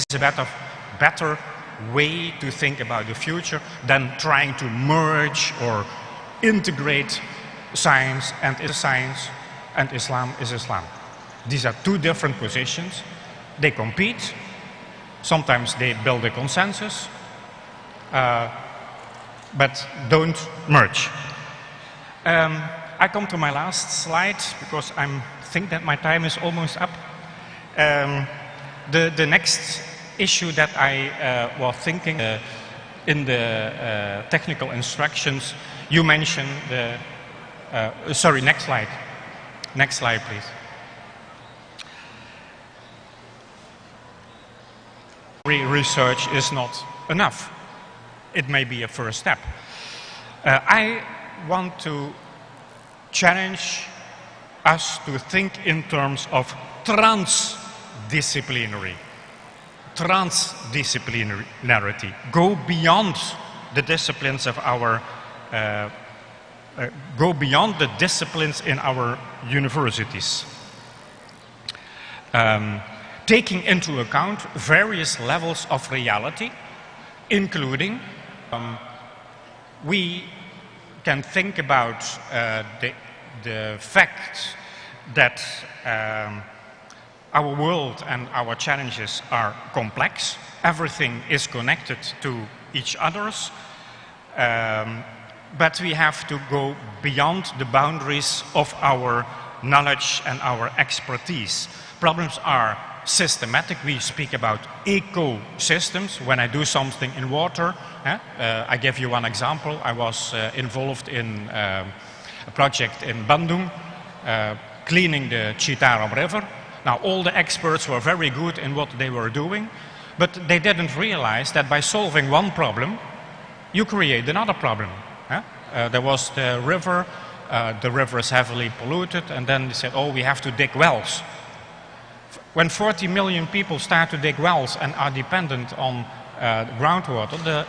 better way to think about the future than trying to merge or integrate science and Islam is Islam. These are two different positions. They compete. Sometimes they build a consensus, but don't merge. I come to my last slide because I think that my time is almost up. The next issue that I was thinking in the technical instructions, you mentioned the, sorry, next slide. Next slide, please. Research is not enough. It may be a first step. I want to challenge us to think in terms of transdisciplinarity. Go beyond the disciplines of our, go beyond the disciplines in our universities. Taking into account various levels of reality, including we can think about the fact that our world and our challenges are complex. Everything is connected to each other's, but we have to go beyond the boundaries of our knowledge and our expertise. Problems are systematic. We speak about ecosystems. When I do something in water, I give you one example. I was involved in a project in Bandung, cleaning the Citarum River. Now, all the experts were very good in what they were doing, but they didn't realize that by solving one problem, you create another problem. There was the river is heavily polluted, and then they said, oh, we have to dig wells. When 40 million people start to dig wells and are dependent on groundwater, the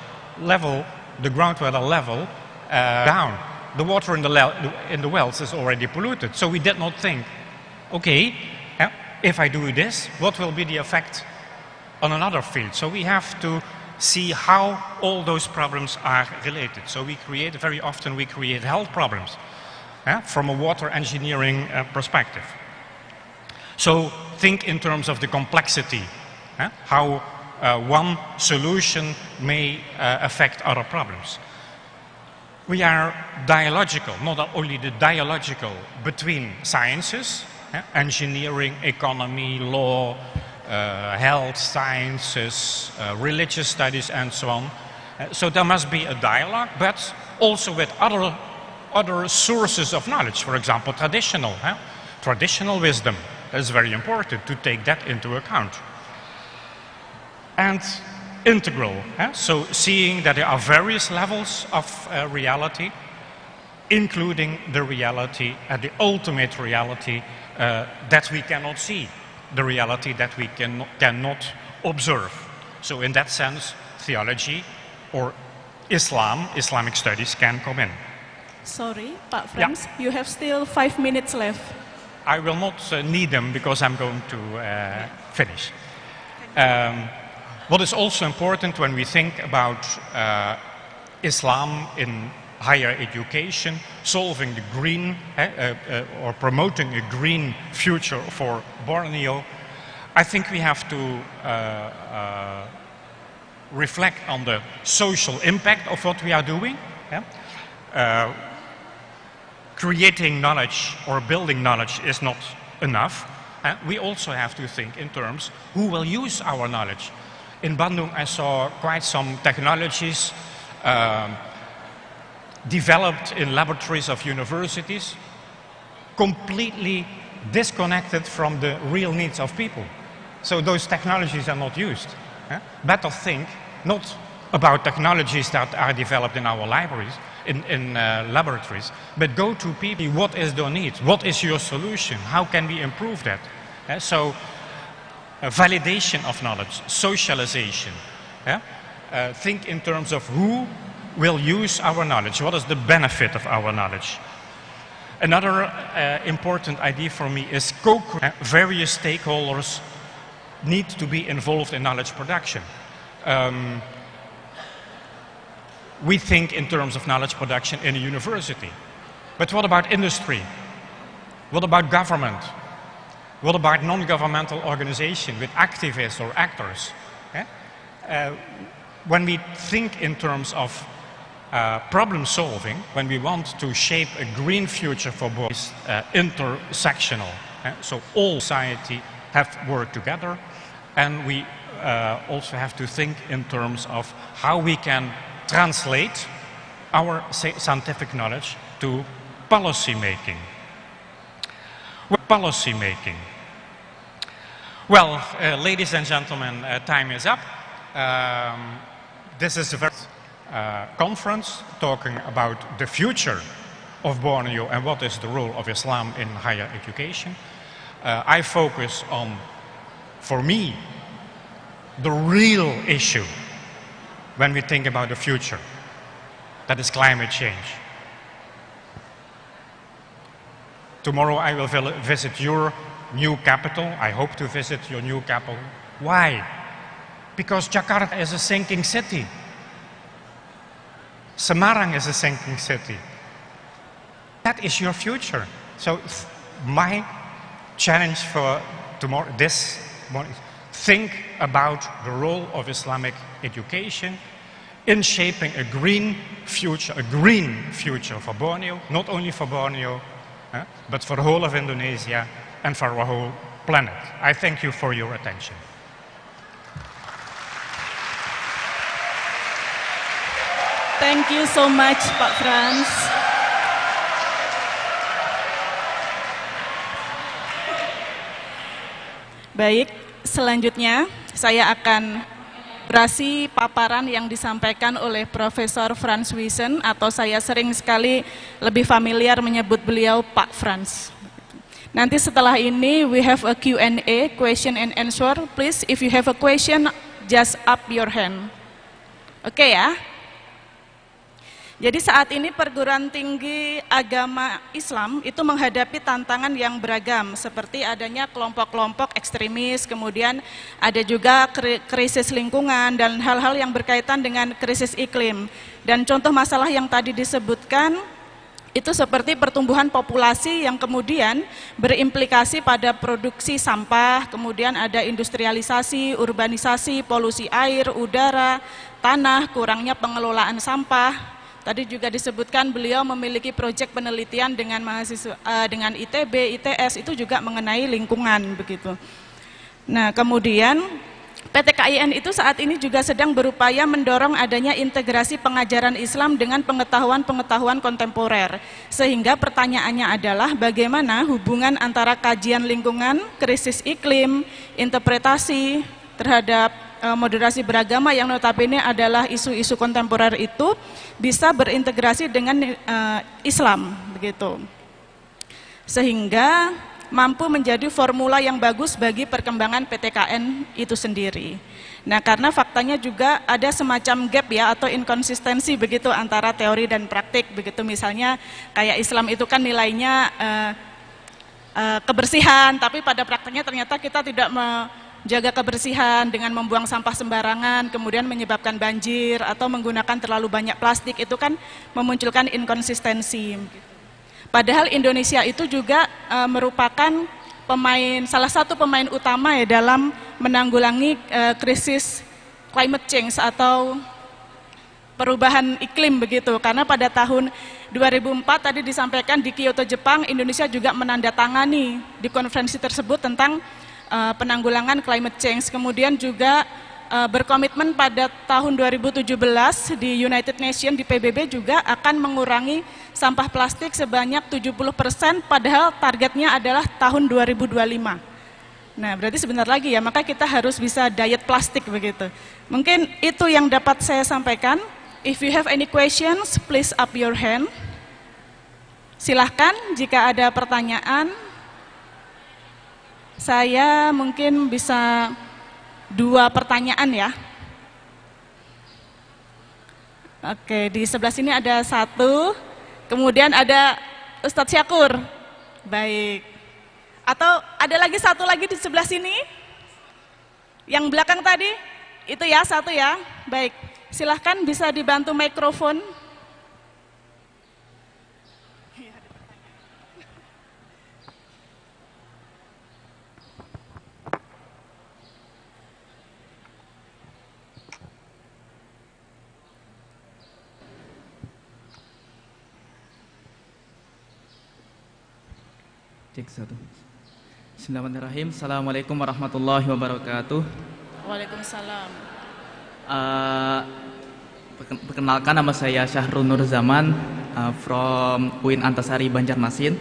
groundwater level down. The water in the wells is already polluted. So we did not think, okay, if I do this, what will be the effect on another field? So we have to see how all those problems are related. So very often we create health problems from a water engineering perspective. So think in terms of the complexity, how one solution may affect other problems. We are dialogical, not only the dialogical between sciences, engineering, economy, law, health sciences, religious studies, and so on. So there must be a dialogue, but also with other sources of knowledge. For example, traditional wisdom. It's very important to take that into account. And integral, so seeing that there are various levels of reality, including the reality, the ultimate reality that we cannot see, the reality that we cannot observe. So in that sense, theology or Islamic studies can come in. Sorry, Pak Frans, you have still 5 minutes left. I will not need them because I'm going to finish. What is also important when we think about Islam in higher education, solving the green or promoting a green future for Borneo, I think we have to reflect on the social impact of what we are doing. Creating knowledge or building knowledge is not enough. We also have to think in terms who will use our knowledge. In Bandung, I saw quite some technologies developed in laboratories of universities, completely disconnected from the real needs of people. So those technologies are not used. Better think not about technologies that are developed in our libraries, in laboratories, but go to people. What is their need? What is your solution? How can we improve that? So validation of knowledge, socialization. Think in terms of who will use our knowledge. What is the benefit of our knowledge? Another important idea for me is various stakeholders need to be involved in knowledge production. We think in terms of knowledge production in a university. But what about industry? What about government? What about non-governmental organization with activists or actors? When we think in terms of problem solving, when we want to shape a green future for boys, intersectional. So all society have worked together, and we also have to think in terms of how we can translate our scientific knowledge to policy making. Policy making. Well, ladies and gentlemen, time is up. This is a very conference talking about the future of Borneo and what is the role of Islam in higher education. I focus on, for me, the real issue when we think about the future, that is climate change. Tomorrow I will visit your new capital. I hope to visit your new capital. Why? Because Jakarta is a sinking city. Semarang is a sinking city. That is your future. So my challenge for tomorrow, this morning, think about the role of Islamic education in shaping a green future for Borneo, not only for Borneo, but for the whole of Indonesia and for our whole planet. I thank you for your attention. Thank you so much, Pak Frans. Baik, selanjutnya saya akan berasi paparan yang disampaikan oleh Profesor Frans Wiesen, atau saya sering sekali lebih familiar menyebut beliau Pak Frans. Nanti setelah ini we have a Q&A, question and answer. Please, if you have a question, just up your hand. Oke ya? Jadi saat ini perguruan tinggi agama Islam itu menghadapi tantangan yang beragam, seperti adanya kelompok-kelompok ekstremis, kemudian ada juga krisis lingkungan dan hal-hal yang berkaitan dengan krisis iklim. Dan contoh masalah yang tadi disebutkan itu seperti pertumbuhan populasi yang kemudian berimplikasi pada produksi sampah, kemudian ada industrialisasi, urbanisasi, polusi air, udara, tanah, kurangnya pengelolaan sampah. Tadi juga disebutkan beliau memiliki proyek penelitian dengan mahasiswa dengan ITB, ITS, itu juga mengenai lingkungan begitu. Nah, kemudian PT KE-8 itu saat ini juga sedang berupaya mendorong adanya integrasi pengajaran Islam dengan pengetahuan-pengetahuan kontemporer. Sehingga pertanyaannya adalah bagaimana hubungan antara kajian lingkungan, krisis iklim, interpretasi terhadap moderasi beragama yang notabene adalah isu-isu kontemporer itu bisa berintegrasi dengan Islam begitu, sehingga mampu menjadi formula yang bagus bagi perkembangan PTKN itu sendiri. Nah, karena faktanya juga ada semacam gap ya atau inkonsistensi begitu antara teori dan praktik begitu. Misalnya kayak Islam itu kan nilainya kebersihan, tapi pada praktiknya ternyata kita tidak menjaga kebersihan dengan membuang sampah sembarangan, kemudian menyebabkan banjir atau menggunakan terlalu banyak plastik, itu kan memunculkan inkonsistensi. Padahal Indonesia itu juga merupakan salah satu pemain utama ya dalam menanggulangi krisis climate change atau perubahan iklim begitu. Karena pada tahun 2004 tadi disampaikan di Kyoto, Jepang, Indonesia juga menandatangani di konferensi tersebut tentang penanggulangan climate change. Kemudian juga berkomitmen pada tahun 2017 di United Nations, di PBB juga akan mengurangi sampah plastik sebanyak 70%, padahal targetnya adalah tahun 2025. Nah, berarti sebentar lagi ya, maka kita harus bisa diet plastik begitu. Mungkin itu yang dapat saya sampaikan. If you have any questions, please up your hand. Silahkan jika ada pertanyaan. Saya mungkin bisa 2 pertanyaan ya. Oke, di sebelah sini ada 1, kemudian ada Ustadz Syakur. Baik. Atau ada lagi 1 lagi di sebelah sini? Yang belakang tadi, itu ya, satu ya. Baik, silahkan bisa dibantu mikrofon. Cek satu. Bismillahirrahmanirrahim. Assalamualaikum warahmatullahi wabarakatuh. Waalaikumsalam. Perkenalkan, nama saya Syahrul Nur Zaman, from UIN Antasari Banjarmasin.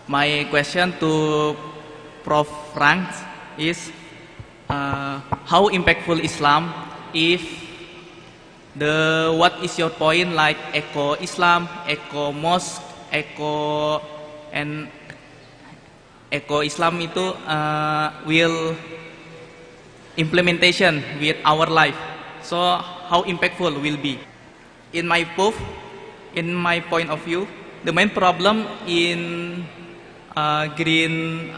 My question to Prof. Frank is, how impactful Islam if what is your point, like eco Islam, eco mosque, eco Islam itu will implementation with our life. So how impactful will be? In my point of view, the main problem in green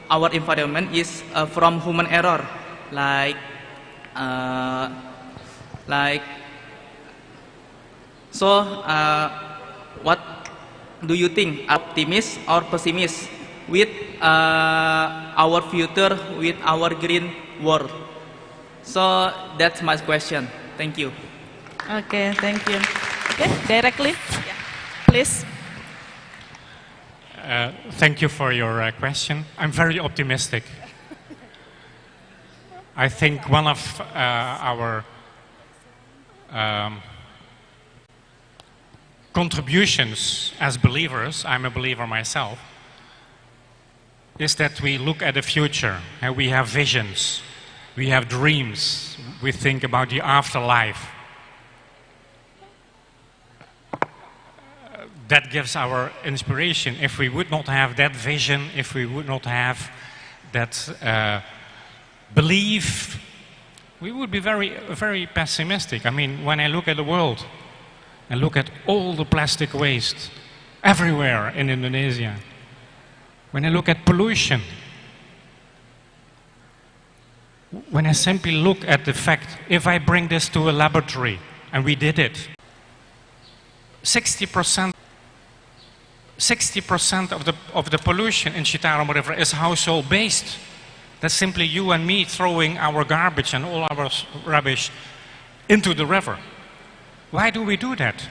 our environment is from human error, like. So, what do you think, optimist or pessimist with our future, with our green world? So, that's my question. Thank you. Okay, thank you. Okay, directly, yeah. Please. Thank you for your question. I'm very optimistic. I think one of our contributions as believers, I'm a believer myself, is that we look at the future and we have visions, we have dreams, we think about the afterlife. That gives our inspiration. If we would not have that vision, if we would not have that belief, we would be very, very pessimistic. I mean, when I look at the world, and look at all the plastic waste everywhere in Indonesia. When I look at pollution, when I simply look at the fact, if I bring this to a laboratory, and we did it, 60% of the pollution in Citarum River is household based. That's simply you and me throwing our garbage and all our rubbish into the river. Why do we do that?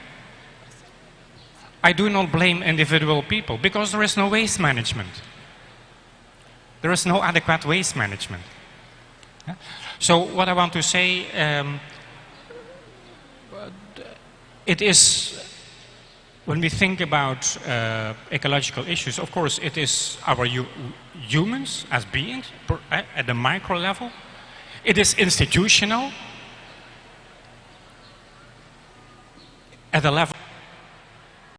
I do not blame individual people, because there is no waste management. There is no adequate waste management. Yeah? So what I want to say, it is, when we think about ecological issues, of course it is our humans as beings at the micro level. It is institutional at the level